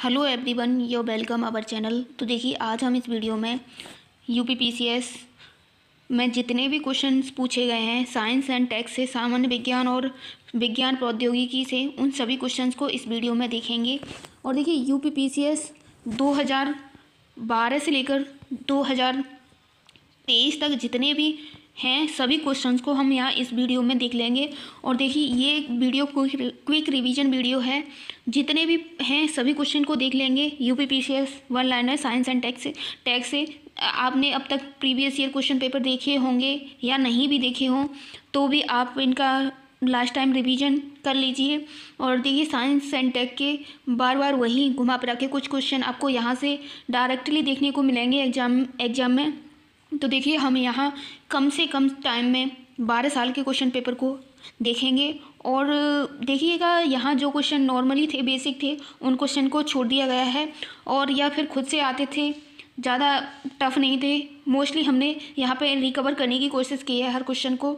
Hello everyone, yo welcome our channel. तो देखिए, आज हम इस वीडियो में यूपीपीसीएस में जितने भी क्वेश्चंस पूछे गए हैं साइंस एंड टेक से, सामान्य विज्ञान और विज्ञान प्रौद्योगिकी से, उन सभी क्वेश्चंस को इस वीडियो में देखेंगे। और देखिए, यूपीपीसीएस 2012 से लेकर 2023 तक जितने भी हैं सभी क्वेश्चंस को हम यहाँ इस वीडियो में देख लेंगे। और देखिए, ये वीडियो क्विक रिवीजन वीडियो है, जितने भी हैं सभी क्वेश्चन को देख लेंगे। UPPCS one liner science and tech से आपने अब तक प्रीवियस ईयर क्वेश्चन पेपर देखे होंगे या नहीं भी देखे हों तो भी आप इनका लास्ट टाइम रिवीजन कर लीजिए। और देखिए, साइंस एंड टेक के बार बार वही घुमा फिरा के कुछ क्वेश्चन आपको यहाँ से डायरेक्टली देखने को मिलेंगे एग्जाम में। तो देखिए, हम यहाँ कम से कम टाइम में 12 साल के क्वेश्चन पेपर को देखेंगे। और देखिएगा, यहाँ जो क्वेश्चन नॉर्मली थे, बेसिक थे, उन क्वेश्चन को छोड़ दिया गया है और या फिर खुद से आते थे, ज़्यादा टफ नहीं थे। मोस्टली हमने यहाँ पे रिकवर करने की कोशिश की है हर क्वेश्चन को।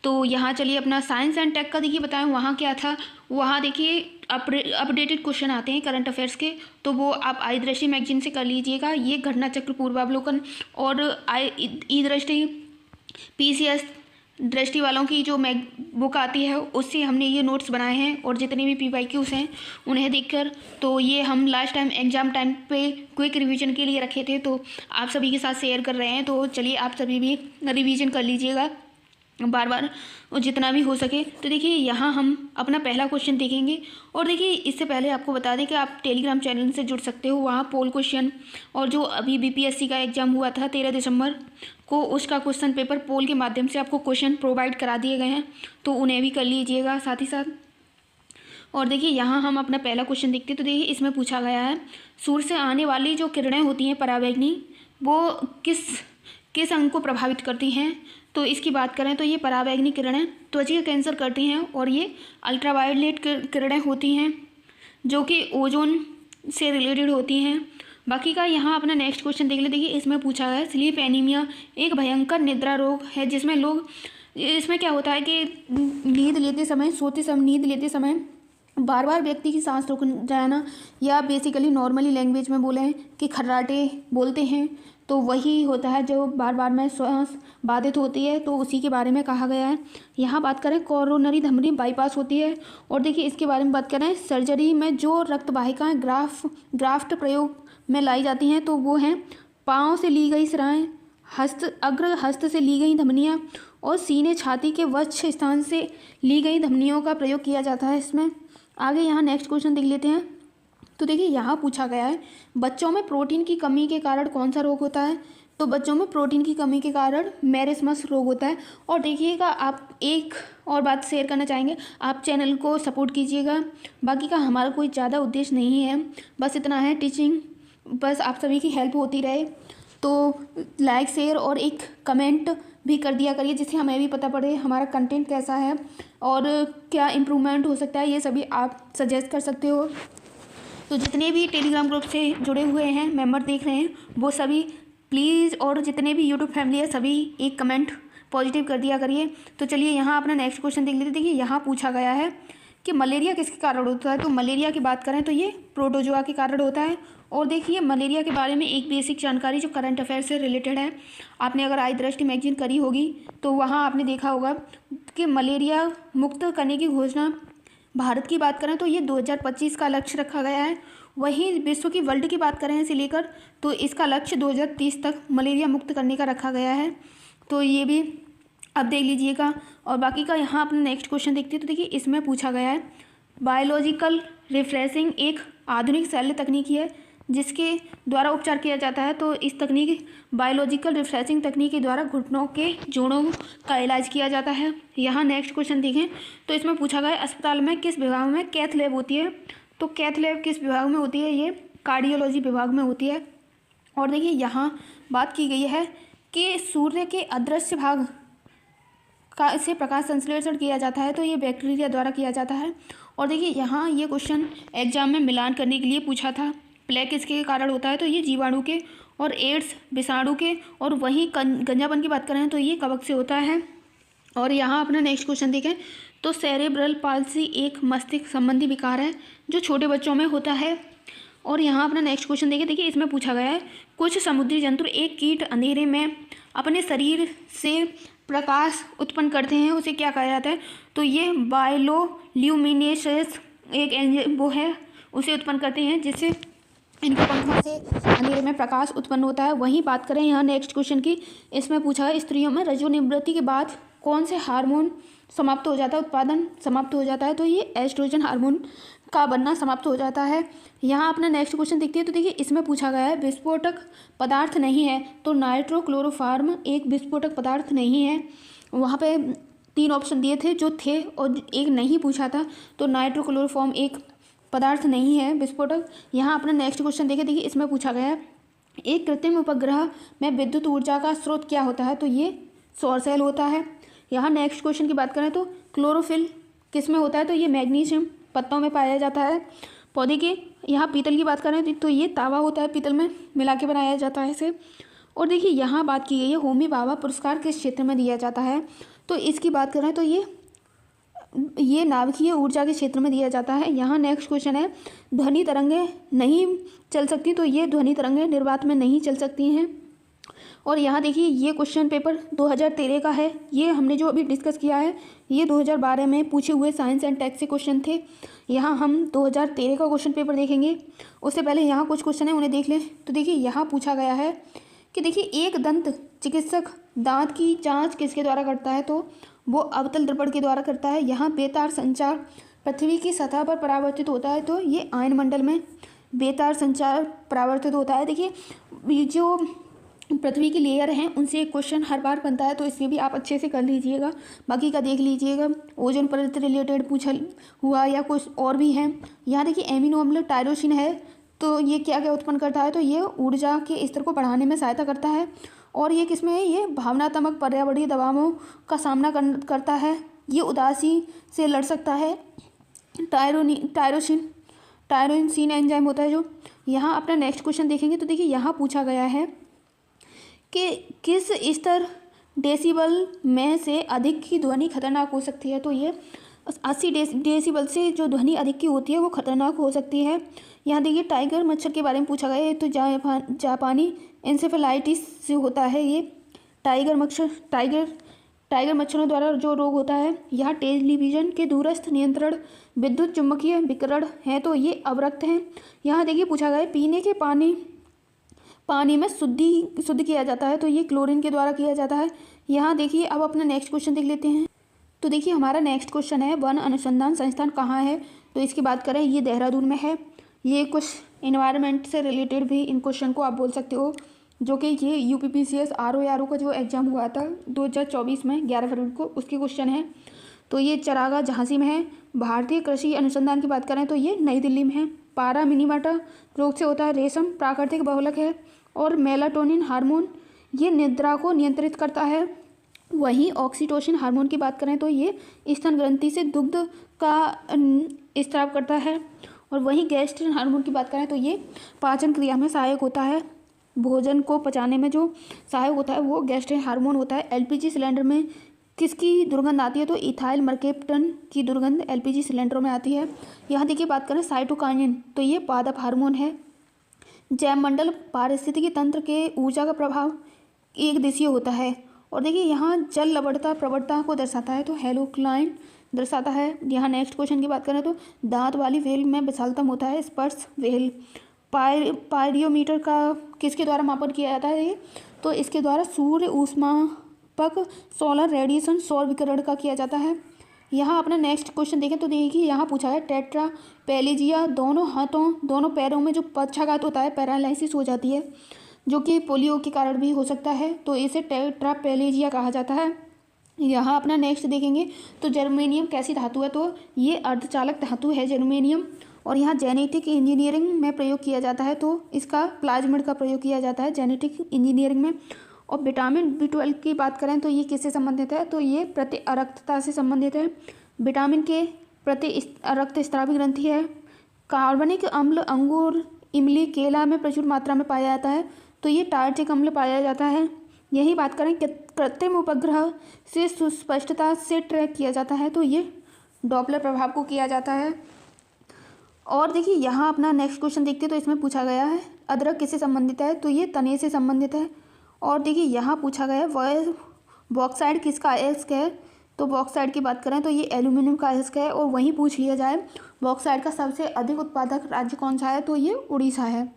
तो यहाँ चलिए, अपना साइंस एंड टेक का देखिए बताएं वहाँ क्या था। वहाँ देखिए अपडेटेड क्वेश्चन आते हैं करंट अफेयर्स के, तो वो आप आई दृष्टि मैगजीन से कर लीजिएगा। ये घटना चक्र पूर्वावलोकन और ई दृष्टि पीसीएस दृष्टि वालों की जो बुक आती है उससे हमने ये नोट्स बनाए हैं। और जितने भी पीवाईक्यूज हैं उन्हें देखकर, तो ये हम लास्ट टाइम एग्जाम टाइम पे क्विक रिवीजन के लिए रखे थे, तो आप सभी के साथ शेयर कर रहे हैं। तो चलिए, आप सभी भी रिवीजन कर लीजिएगा बार बार और जितना भी हो सके। तो देखिए, यहाँ हम अपना पहला क्वेश्चन देखेंगे। और देखिए, इससे पहले आपको बता दें कि आप टेलीग्राम चैनल से जुड़ सकते हो। वहाँ पोल क्वेश्चन और जो अभी बीपीएससी का एग्ज़ाम हुआ था 13 दिसंबर को, उसका क्वेश्चन पेपर पोल के माध्यम से आपको क्वेश्चन प्रोवाइड करा दिए गए हैं, तो उन्हें भी कर लीजिएगा साथ ही साथ। और देखिए, यहाँ हम अपना पहला क्वेश्चन देखते हैं। तो देखिए, इसमें पूछा गया है, सूर्य से आने वाली जो किरणें होती हैं परावैंगनी, वो किस अंग को प्रभावित करती हैं। तो इसकी बात करें तो ये परावैंगनी किरणें त्वचा कैंसर करती हैं। और ये अल्ट्रावायलेट किरणें होती हैं जो कि ओजोन से रिलेटेड होती हैं। बाकी का यहाँ अपना नेक्स्ट क्वेश्चन देख ले। देखिए, इसमें पूछा गया है, स्लीप एनीमिया एक भयंकर निद्रा रोग है जिसमें इसमें क्या होता है कि सोते समय नींद लेते समय बार बार व्यक्ति की सांस रुक जाना, या बेसिकली नॉर्मली लैंग्वेज में बोलें कि खर्राटे बोलते हैं, तो वही होता है जो बार बार में सांस बाधित होती है। तो उसी के बारे में कहा गया है। यहाँ बात करें, कोरोनरी धमनी बाईपास होती है। और देखिए, इसके बारे में बात करें, सर्जरी में जो रक्त वाहिकाएँ ग्राफ्ट प्रयोग में लाई जाती हैं, तो वो हैं पाँव से ली गई सिराएँ, अग्र हस्त से ली गई धमनियाँ और सीने छाती के वक्ष स्थान से ली गई धमनियों का प्रयोग किया जाता है इसमें। आगे यहाँ नेक्स्ट क्वेश्चन देख लेते हैं। तो देखिए, यहाँ पूछा गया है, बच्चों में प्रोटीन की कमी के कारण कौन सा रोग होता है। तो बच्चों में प्रोटीन की कमी के कारण मेरिस्मस रोग होता है। और देखिएगा, आप एक और बात शेयर करना चाहेंगे, आप चैनल को सपोर्ट कीजिएगा। बाकी का हमारा कोई ज़्यादा उद्देश्य नहीं है, बस इतना है, टीचिंग, बस आप सभी की हेल्प होती रहे। तो लाइक, शेयर और एक कमेंट भी कर दिया करिए, जिससे हमें भी पता पड़े हमारा कंटेंट कैसा है और क्या इम्प्रूवमेंट हो सकता है। ये सभी आप सजेस्ट कर सकते हो। तो जितने भी टेलीग्राम ग्रुप से जुड़े हुए हैं मेंबर देख रहे हैं, वो सभी प्लीज़, और जितने भी यूट्यूब फैमिली है, सभी एक कमेंट पॉजिटिव कर दिया करिए। तो चलिए, यहाँ अपना नेक्स्ट क्वेश्चन देख लेते हैं। देखिए, यहाँ पूछा गया है कि मलेरिया किसके कारण होता है। तो मलेरिया की बात करें तो ये प्रोटोजोआ के कारण होता है। और देखिए, मलेरिया के बारे में एक बेसिक जानकारी जो करंट अफेयर से रिलेटेड है, आपने अगर आई दृष्टि मैगजीन करी होगी तो वहाँ आपने देखा होगा कि मलेरिया मुक्त करने की घोषणा, भारत की बात करें तो ये 2025 का लक्ष्य रखा गया है। वहीं विश्व की, वर्ल्ड की बात करें इसे लेकर, तो इसका लक्ष्य 2030 तक मलेरिया मुक्त करने का रखा गया है। तो ये भी अब देख लीजिएगा। और बाकी का यहाँ अपना नेक्स्ट क्वेश्चन देखते हैं। तो देखिए, इसमें पूछा गया है, बायोलॉजिकल रिफ्रेशिंग एक आधुनिक शल्य तकनीकी है जिसके द्वारा उपचार किया जाता है। तो इस तकनीक, बायोलॉजिकल रिफ्रेशिंग तकनीक के द्वारा घुटनों के जोड़ों का इलाज किया जाता है। यहाँ नेक्स्ट क्वेश्चन देखें। तो इसमें पूछा गया, अस्पताल में किस विभाग में कैथ लैब होती है। तो कैथ लैब किस विभाग में होती है, ये कार्डियोलॉजी विभाग में होती है। और देखिए, यहाँ बात की गई है कि सूर्य के अदृश्य भाग का से प्रकाश संश्लेषण किया जाता है, तो ये बैक्टीरिया द्वारा किया जाता है। और देखिए, यहाँ ये क्वेश्चन एग्जाम में मिलान करने के लिए पूछा था, प्लेग किसके कारण होता है। तो ये जीवाणु के, और एड्स विषाणु के, और वहीं गंजापन की बात करें तो ये कवक से होता है। और यहाँ अपना नेक्स्ट क्वेश्चन देखें। तो सेरेब्रल पाल्सी एक मस्तिष्क संबंधी विकार है जो छोटे बच्चों में होता है। और यहाँ अपना नेक्स्ट क्वेश्चन देखिए इसमें पूछा गया है कुछ समुद्री जंतु एक कीट अंधेरे में अपने शरीर से प्रकाश उत्पन्न करते हैं, उसे क्या कहा जाता है? तो ये बायोल्यूमिनेसेंस एक वो है, उसे उत्पन्न करते हैं जिससे इनके पंखों से अंधेरे में प्रकाश उत्पन्न होता है। वहीं बात करें यहाँ नेक्स्ट क्वेश्चन की, इसमें पूछा है स्त्रियों में रजोनिवृत्ति के बाद कौन से हार्मोन समाप्त हो जाता है, उत्पादन समाप्त हो जाता है? तो ये एस्ट्रोजन हार्मोन का बनना समाप्त हो जाता है। यहाँ अपना नेक्स्ट क्वेश्चन देखते हैं। तो देखिए इसमें पूछा गया है विस्फोटक पदार्थ नहीं है, तो नाइट्रोक्लोरोफॉर्म एक विस्फोटक पदार्थ नहीं है। वहाँ पे 3 ऑप्शन दिए थे जो थे और एक नहीं पूछा था, तो नाइट्रोक्लोरोफॉर्म एक पदार्थ नहीं है विस्फोटक। यहाँ अपना नेक्स्ट क्वेश्चन देखिए इसमें पूछा गया है एक कृत्रिम उपग्रह में विद्युत ऊर्जा का स्रोत क्या होता है? तो ये सौर सेल होता है। यहाँ नेक्स्ट क्वेश्चन की बात करें तो क्लोरोफिल किस में होता है? तो ये मैग्नीशियम पत्तों में पाया जाता है पौधे के। यहाँ पीतल की बात करें तो ये तावा होता है, पीतल में मिला के बनाया जाता है इसे। और देखिए यहाँ बात की गई है होमी भाभा पुरस्कार किस क्षेत्र में दिया जाता है? तो इसकी बात करें तो ये नाभिकीय ऊर्जा के क्षेत्र में दिया जाता है। यहाँ नेक्स्ट क्वेश्चन है ध्वनि तरंगें नहीं चल सकती, तो ये ध्वनि तरंगें निर्वात में नहीं चल सकती हैं। और यहाँ देखिए ये क्वेश्चन पेपर 2013 का है, ये हमने जो अभी डिस्कस किया है ये 2012 में पूछे हुए साइंस एंड टेक से क्वेश्चन थे। यहाँ हम 2013 का क्वेश्चन पेपर देखेंगे, उससे पहले यहाँ कुछ क्वेश्चन है उन्हें देख लें। तो देखिए यहाँ पूछा गया है कि देखिए एक दंत चिकित्सक दांत की जांच किसके द्वारा करता है? तो वो अवतल दर्पण के द्वारा करता है। यहाँ बेतार संचार पृथ्वी की सतह पर परावर्तित होता है, तो ये आयन मंडल में बेतार संचार परावर्तित होता है। देखिए जो पृथ्वी की लेयर हैं उनसे एक क्वेश्चन हर बार बनता है, तो इसमें भी आप अच्छे से कर लीजिएगा, बाकी का देख लीजिएगा। ओजोन परत रिलेटेड पूछा हुआ या कुछ और भी हैं। यहाँ देखिए एमिनो अम्ल टायरोसिन है, तो ये क्या क्या उत्पन्न करता है? तो ये ऊर्जा के स्तर को बढ़ाने में सहायता करता है। और ये किसमें है? ये भावनात्मक पर्यावरणीय दबावों का सामना करता है, ये उदासी से लड़ सकता है। टायरोसिन एंजाइम होता है जो। यहाँ अपना नेक्स्ट क्वेश्चन देखेंगे। तो देखिए यहाँ पूछा गया है कि किस स्तर डेसिबल में से अधिक की ध्वनि खतरनाक हो सकती है? तो ये 80 डेसिबल से जो ध्वनि अधिक की होती है वो खतरनाक हो सकती है। यहाँ देखिए टाइगर मच्छर के बारे में पूछा गया है, तो जापानी एंसेफेलाइटिस से होता है ये टाइगर मच्छरों द्वारा जो रोग होता है। यहाँ टेलीविज़न के दूरस्थ नियंत्रण विद्युत चुम्बकीय विकिरण है, तो ये अवरक्त हैं। यहाँ देखिए पूछा गया है पीने के पानी में शुद्ध किया जाता है, तो ये क्लोरीन के द्वारा किया जाता है। यहाँ देखिए अब अपना नेक्स्ट क्वेश्चन देख लेते हैं। तो देखिए हमारा नेक्स्ट क्वेश्चन है वन अनुसंधान संस्थान कहाँ है? तो इसकी बात करें ये देहरादून में है। ये कुछ इन्वायरमेंट से रिलेटेड भी इन क्वेश्चन को आप बोल सकते हो, जो कि ये यूपीपीसीएस आरओ का जो एग्ज़ाम हुआ था 2024 में 11 फरवरी को, उसके क्वेश्चन है। तो ये चरागा झांसी में है। भारतीय कृषि अनुसंधान की बात करें तो ये नई दिल्ली में है। पारा मिनीमाटा रोग से होता है रेशम प्राकृतिक बहुलक है। और मेलाटोनिन हार्मोन ये निद्रा को नियंत्रित करता है। वहीं ऑक्सीटोसिन हार्मोन की बात करें तो ये स्तन ग्रंथि से दुग्ध का स्राव करता है। और वहीं गैस्ट्रिन हार्मोन की बात करें तो ये पाचन क्रिया में सहायक होता है, भोजन को पचाने में जो सहायक होता है वो गैस्ट्रिन हार्मोन होता है। एलपीजी सिलेंडर में किसकी दुर्गंध आती है? तो इथाइल मर्केप्टन की दुर्गंध एलपीजी सिलेंडरों में आती है। यहाँ देखिए बात करें साइटोकाइनिन, तो ये पादप हार्मोन है। जैव मंडल पारिस्थितिकी तंत्र के ऊर्जा का प्रभाव एक दिशीय होता है। और देखिए यहाँ जल लवणता प्रवणता को दर्शाता है, तो हेलोक्लाइन दर्शाता है। यहाँ नेक्स्ट क्वेश्चन की बात करें तो दांत वाली व्हेल में विशालतम होता है स्पर्श व्हेल। पायरियोमीटर का किसके द्वारा मापन किया जाता है? तो इसके द्वारा सूर्य ऊष्मापक सोलर रेडिएशन सौर विकिरण का किया जाता है। यहाँ अपना नेक्स्ट क्वेश्चन देखें तो देखिए यहाँ पूछा है टेट्राप्लेजिया दोनों पैरों में जो पक्षाघात होता है पैरालिसिस हो जाती है, जो कि पोलियो के कारण भी हो सकता है, तो इसे टेट्राप्लेजिया कहा जाता है। यहाँ अपना नेक्स्ट देखेंगे तो जर्मेनियम कैसी धातु है? तो ये अर्धचालक धातु है जर्मेनियम। और यहाँ जेनेटिक इंजीनियरिंग में प्रयोग किया जाता है, तो इसका प्लाज्मिड का प्रयोग किया जाता है जेनेटिक इंजीनियरिंग में। और विटामिन B12 की बात करें तो ये किससे संबंधित है? तो ये प्रति अरक्तता से संबंधित है। विटामिन के प्रति रक्त स्रावी ग्रंथि है। कार्बनिक अम्ल अंगूर इमली केला में प्रचुर मात्रा में पाया जाता है, तो ये टार्टिक अम्ल पाया जाता है। यही बात करें कृत्रिम उपग्रह से सुस्पष्टता से ट्रैक किया जाता है, तो ये डॉपलर प्रभाव को किया जाता है। और देखिए यहाँ अपना नेक्स्ट क्वेश्चन देखते हैं, तो इसमें पूछा गया है अदरक किससे संबंधित है, तो ये तने से संबंधित है। और देखिए यहाँ पूछा गया है वह बॉक्साइड किसका अयस्क है, तो बॉक्साइड की बात करें तो ये एल्यूमिनियम का अयस्क है। और वहीं पूछ लिया जाए बॉक्साइड का सबसे अधिक उत्पादक राज्य कौन सा है, तो ये उड़ीसा है।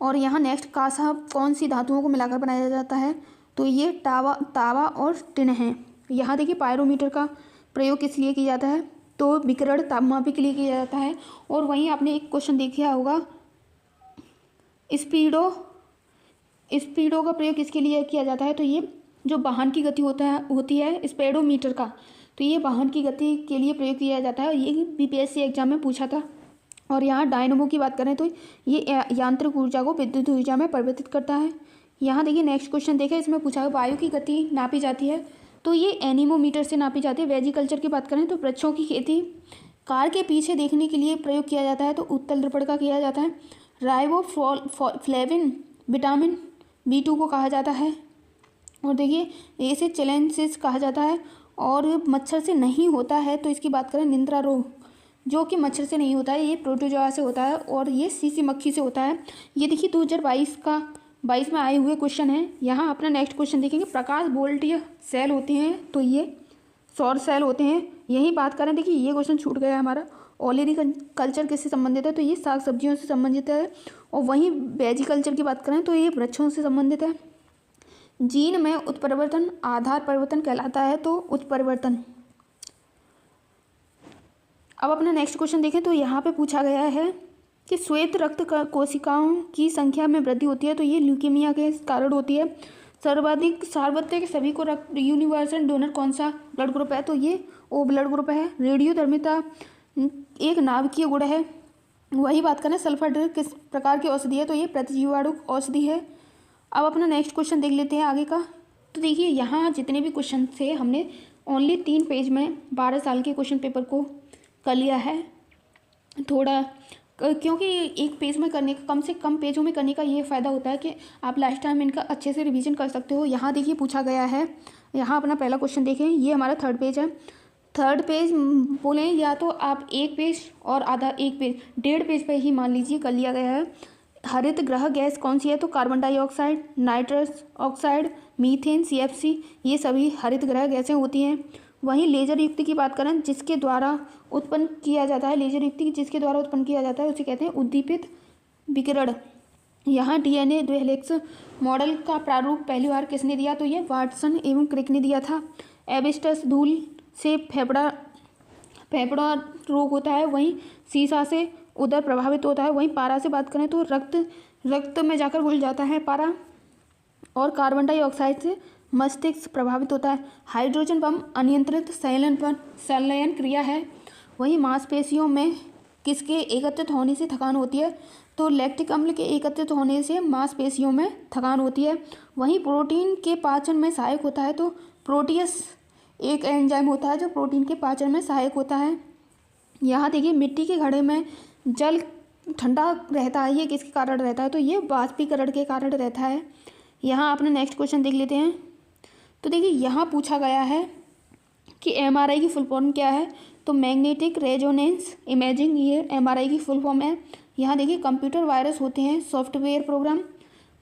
और यहाँ नेक्स्ट कांसा कौन सी धातुओं को मिलाकर बनाया जाता है, तो ये तावा और टिन है। यहाँ देखिए पायरोमीटर का प्रयोग किस लिए किया जाता है, तो विकिरण तापमापी के लिए किया जाता है। और वहीं आपने एक क्वेश्चन देखा होगा स्पीडो का प्रयोग किसके लिए किया जाता है, तो ये जो वाहन की गति होती है स्पीडोमीटर का, तो ये वाहन की गति के लिए प्रयोग किया जाता है। ये बीपीएससी एग्जाम में पूछा था। और यहाँ डायनमो की बात करें तो ये यांत्रिक ऊर्जा को विद्युत ऊर्जा में परिवर्तित करता है। यहाँ देखिए नेक्स्ट क्वेश्चन देखें, इसमें पूछा है वायु की गति नापी जाती है, तो ये एनीमोमीटर से नापी जाती है। वेजिकल्चर की बात करें तो वृक्षों की खेती कार के पीछे देखने के लिए प्रयोग किया जाता है, तो उत्तल दर्पण का किया जाता है। राइबोफ्लेविन विटामिन B2 को कहा जाता है। और देखिए इसे चैलेंसिस कहा जाता है। और मच्छर से नहीं होता है, तो इसकी बात करें निंद्रा रोग, जो कि मच्छर से नहीं होता है, ये प्रोटोजोआ से होता है और ये सीसी मक्खी से होता है। ये देखिए 2022 में आए हुए क्वेश्चन है। यहाँ अपना नेक्स्ट क्वेश्चन देखेंगे, प्रकाश वोल्टीय सेल होते हैं, तो ये सौर सेल होते हैं। यही बात करें, देखिए ये क्वेश्चन छूट गया हमारा। ओलेरी कल्चर किससे संबंधित है, तो ये साग सब्जियों से संबंधित है। और वहीं वेजिकल्चर की बात करें तो ये वृक्षों से संबंधित है। जीन में उत्परिवर्तन आधार परिवर्तन कहलाता है, तो उत्परिवर्तन। अब अपना नेक्स्ट क्वेश्चन देखें, तो यहाँ पे पूछा गया है कि श्वेत रक्त कोशिकाओं की संख्या में वृद्धि होती है, तो ये ल्यूकेमिया के कारण होती है। सार्वत्रिक सभी को रक्त यूनिवर्सल डोनर कौन सा ब्लड ग्रुप है, तो ये ओ ब्लड ग्रुप है। रेडियोधर्मिता एक नाभिकीय गुण है। वही बात करें सल्फर ड्रग किस प्रकार की औषधि है, तो ये प्रतिजीवाणु औषधि है। अब अपना नेक्स्ट क्वेश्चन देख लेते हैं आगे का। तो देखिए यहाँ जितने भी क्वेश्चन थे हमने ओनली 3 पेज में 12 साल के क्वेश्चन पेपर को कर लिया है। थोड़ा क्योंकि एक पेज में करने का, कम से कम पेजों में करने का ये फ़ायदा होता है कि आप लास्ट टाइम इनका अच्छे से रिवीजन कर सकते हो। यहाँ देखिए पूछा गया है, यहाँ अपना पहला क्वेश्चन देखें, ये हमारा 3rd पेज है। 3rd पेज बोलें या तो आप 1 पेज और आधा 1 पेज 1.5 पेज पर ही मान लीजिए कर लिया गया है। हरित गृह गैस कौन सी है, तो carbon dioxide, nitrous oxide, methane, CFC, ये सभी हरित गृह गैसें होती हैं। वहीं लेजर युक्ति की बात करें जिसके द्वारा उत्पन्न किया जाता है, लेजर युक्ति जिसके द्वारा उत्पन्न किया जाता है उसे कहते हैं उद्दीपित विकिरण। यहाँ DNA 2 हेलिक्स मॉडल का प्रारूप पहली बार किसने दिया, तो ये वाटसन एवं क्रिक ने दिया था। एबिस्टस धूल से फेफड़ा रोग होता है, वहीं सीसा से उदर प्रभावित होता है। वहीं पारा से बात करें तो रक्त में जाकर घुल जाता है पारा। और कार्बन डाइऑक्साइड से मस्तिष्क प्रभावित होता है। हाइड्रोजन बम अनियंत्रित संलयन क्रिया है। वहीं मांसपेशियों में किसके एकत्रित होने से थकान होती है, तो लैक्टिक अम्ल के एकत्रित होने से मांसपेशियों में थकान होती है। वहीं प्रोटीन के पाचन में सहायक होता है, तो प्रोटीयस एक एंजाइम होता है जो प्रोटीन के पाचन में सहायक होता है। यहाँ देखिए मिट्टी के घड़े में जल ठंडा रहता है, ये किसके कारण रहता है, तो ये वाष्पीकरण के कारण रहता है। यहाँ अपने नेक्स्ट क्वेश्चन देख लेते हैं। तो देखिए यहाँ पूछा गया है कि MRI की फुल फॉर्म क्या है, तो मैग्नेटिक रेजोनेंस इमेजिंग, ये MRI की फुल फॉर्म है। यहाँ देखिए कंप्यूटर वायरस होते हैं, सॉफ्टवेयर प्रोग्राम।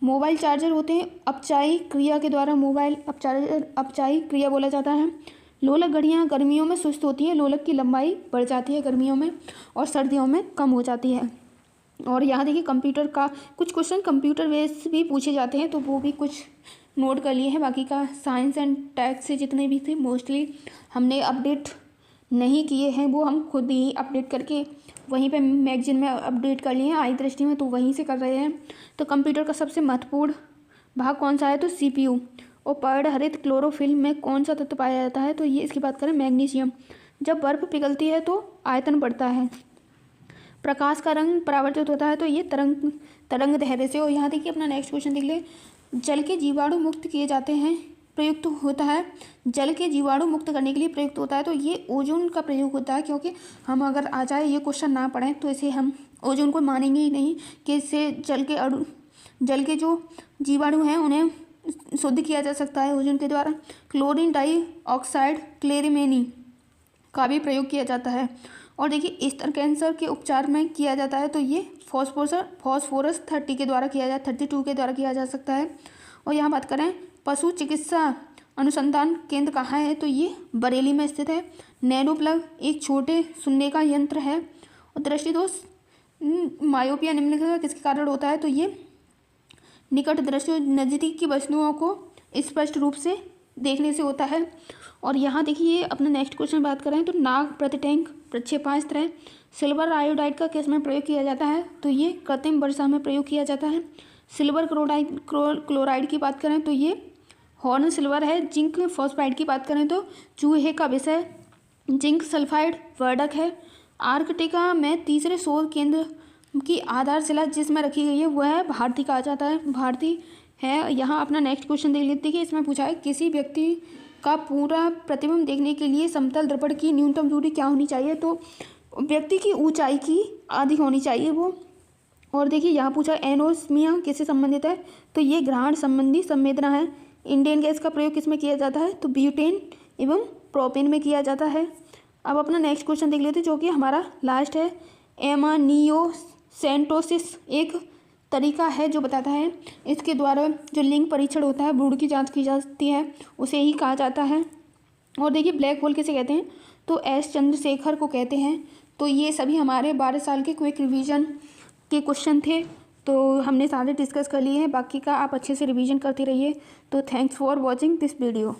मोबाइल चार्जर होते हैं, अपचायी क्रिया के द्वारा मोबाइल अपचायी क्रिया बोला जाता है। लोलक घड़ियाँ गर्मियों में सुस्त होती हैं, लोलक की लंबाई बढ़ जाती है गर्मियों में और सर्दियों में कम हो जाती है। और यहाँ देखिए कंप्यूटर का कुछ क्वेश्चन कंप्यूटर बेस भी पूछे जाते हैं, तो वो भी कुछ नोट कर लिए हैं। बाकी का साइंस एंड टेक से जितने भी थे मोस्टली हमने अपडेट नहीं किए हैं, वो हम खुद ही अपडेट करके वहीं पे मैगजीन में अपडेट कर लिए हैं आई दृष्टि में, तो वहीं से कर रहे हैं। तो कंप्यूटर का सबसे महत्वपूर्ण भाग कौन सा है, तो CPU। और पर्णहरित क्लोरोफिल में कौन सा तत्व पाया जाता है, तो ये इसकी बात करें मैग्नीशियम। जब बर्फ़ पिघलती है तो आयतन बढ़ता है। प्रकाश का रंग परावर्तित होता है, तो ये तरंग दैर्ध्य से। और यहाँ देखिए अपना नेक्स्ट क्वेश्चन देख ले, जल के जीवाणु मुक्त किए जाते हैं, प्रयुक्त होता है, जल के जीवाणु मुक्त करने के लिए प्रयुक्त होता है, तो ये ओजोन का प्रयोग होता है। क्योंकि हम अगर आ जाए ये क्वेश्चन ना पढ़ें तो इसे हम ओजोन को मानेंगे ही नहीं कि इससे जल के जो जीवाणु हैं उन्हें शुद्ध किया जा सकता है ओजोन के द्वारा। क्लोरीन डाइऑक्साइड क्लेरिमेनी का भी प्रयोग किया जाता है। और देखिए स्तन कैंसर के उपचार में किया जाता है तो ये फॉस्फोरस 30 के द्वारा किया 32 के द्वारा किया जा सकता है। और यहाँ बात करें पशु चिकित्सा अनुसंधान केंद्र कहाँ है तो ये बरेली में स्थित है। नैनो प्लग एक छोटे सुनने का यंत्र है। और दृष्टि दोष मायोपिया निम्नलिखित में किसके कारण होता है तो ये निकट दृश्य नज़दीक की वस्तुओं को स्पष्ट रूप से देखने से होता है। और यहाँ देखिए अपना नेक्स्ट क्वेश्चन बात करें तो नाग प्रतिटैंक प्रक्षेपास्त्र है। सिल्वर आयोडाइड का किस में प्रयोग किया जाता है तो ये कृत्रिम वर्षा में प्रयोग किया जाता है। सिल्वर क्लोराइड की बात करें तो ये हॉर्न सिल्वर है। जिंक फॉस्फाइड की बात करें तो चूहे का विषय जिंक सल्फाइड वर्धक है। आर्कटिका में तीसरे शोध केंद्र की आधारशिला जिसमें रखी गई है वह भारती कहा जाता है, भारती है। यहाँ अपना नेक्स्ट क्वेश्चन देख लेते हैं कि इसमें पूछा है किसी व्यक्ति का पूरा प्रतिबिंब देखने के लिए समतल दर्पण की न्यूनतम दूरी क्या होनी चाहिए तो व्यक्ति की ऊंचाई की आधी होनी चाहिए वो। और देखिए यहाँ पूछा एनोस्मिया किससे संबंधित है तो ये ग्रहण संबंधी संवेदना है। इंडियन गैस का प्रयोग किस में किया जाता है तो ब्यूटेन एवं प्रोपेन में किया जाता है। अब अपना नेक्स्ट क्वेश्चन देख लेते हैं जो कि हमारा लास्ट है। एमानियोसेंटोसिस एक तरीका है जो बताता है इसके द्वारा जो लिंग परीक्षण होता है भ्रूण की जांच की जाती है उसे ही कहा जाता है। और देखिए ब्लैक होल किसे कहते हैं तो एस चंद्रशेखर को कहते हैं। तो ये सभी हमारे 12 साल के क्विक रिवीजन के क्वेश्चन थे तो हमने सारे डिस्कस कर लिए हैं। बाकी का आप अच्छे से रिवीजन करते रहिए। तो thanks for watching this video.